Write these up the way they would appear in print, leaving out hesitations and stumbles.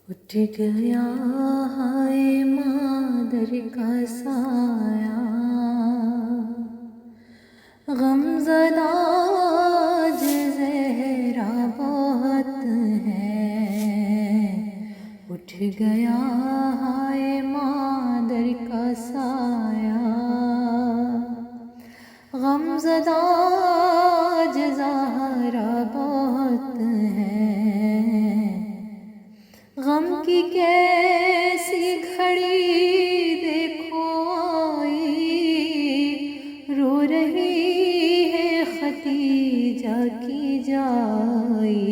اٹھ گیا ہے مادر کا سایہ، غم زدہ آج زہرا بہت ہے۔ اٹھ گیا ہے مادر کا سایہ، غم زدہ آج زہرا بہت ہے۔ غم کی کیسی گھڑی دیکھو آئی، رو رہی ہے ختیجہ کی جائی۔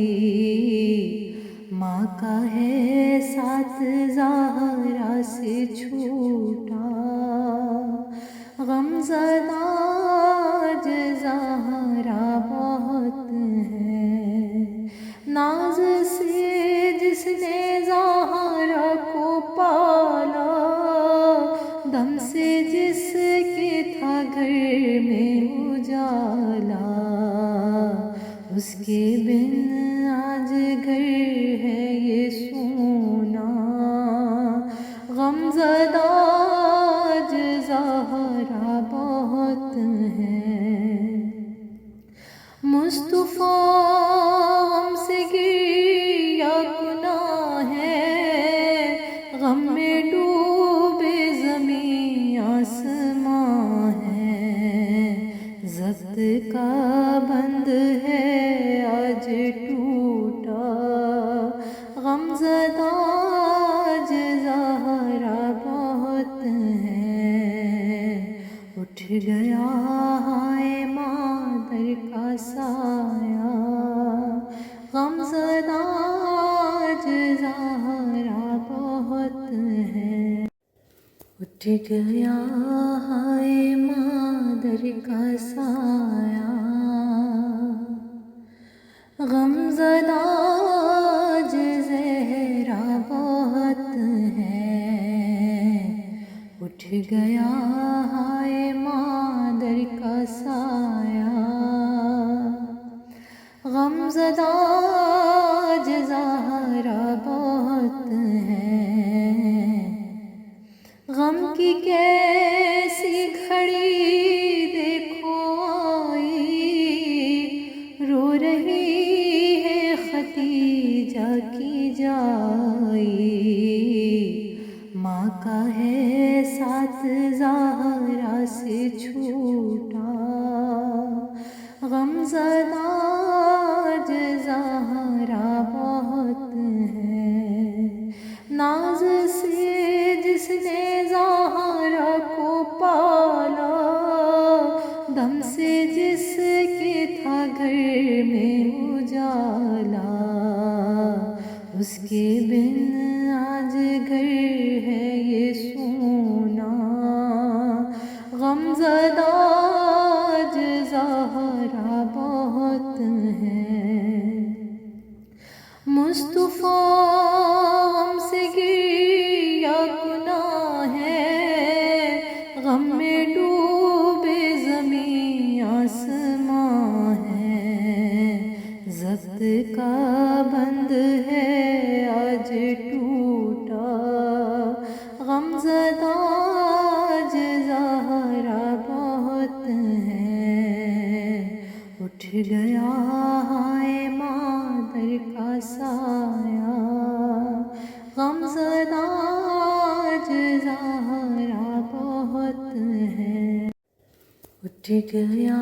ماں کا ہے ساتھ زہرا سے چھوٹا، غم زدہ آج زہرا بہت ہے۔ ناز سے جس نے زہرا کو پالا، دم سے جس کے تھا گھر میں اجالا، اس کے بن آج گھر ہے یہ سونا۔ غم زدہ آج زہرا بہت ہے۔ مصطفیٰ غم سے گریہ کنا ہے، غم میں ڈوبے زمین آسماں ہے۔ ضبط کا بند ہے آج ٹوٹا، غم زدہ آج زہرا بہت ہے۔ اٹھ گیا ہے مادر کا سایہ، غم زدہ آج زہرا بہت ہے۔ اٹھ گیا ہے مادر کا سایہ، غم زدہ آج زہرا بہت ہے۔ اٹھ گیا ہے مادر کا سایہ، غم زدہ آج زہرا بہت ہے۔ غم کی کیسی گھڑی دیکھو آئی، رو رہی ہے ختیجہ کی جائی۔ ماں کا ہے ساتھ زہرا سے چھوٹا، غم زدہ آج زہرا بہت ہے۔ ناز سے جس نے زہرا کو پالا، دم سے جس کے تھا گھر میں اجالا، اس کے بن آج گھر ہے یہ سونا۔ غم زدہ آج زہرا بہت ہے۔ مصطفیٰ غم سے گریہ کنا ہے، غم میں ڈوبے زمین آسماں ہے۔ ضبط کا بند ہے آج ٹوٹا، غم زدہ آج زہرا بہت ہے۔ اٹھ گیا ہے مادر کا سایہ، غم زدہ آج زہرا بہت ہے۔ اٹھ گیا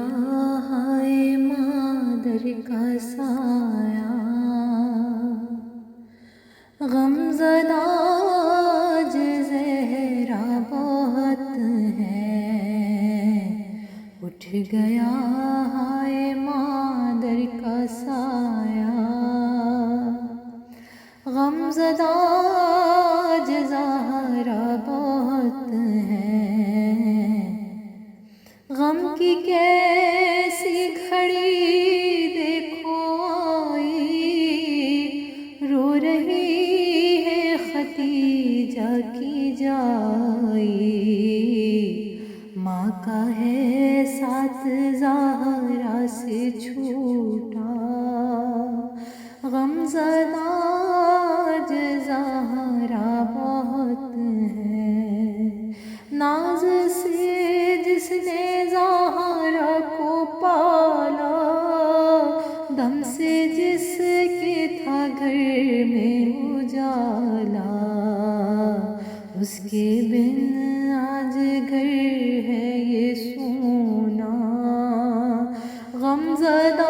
ہے مادر کا سایہ، غم زدہ آج زہرا بہت ہے۔ اٹھ گیا ہے مادر کا سایہ، غم زدہ آج زہرا بہت ہے۔ غم کی کیسی گھڑی دیکھو آئی، رو رہی ہے ختیجہ کی جائی۔ ماں کا ہے ساتھ زہرا سے چھوٹا، غم زدہ آج زہرا سے جس کے تھا گھر میں اجالا، اس کے بن آج گھر ہے یہ سونا، غم زدہ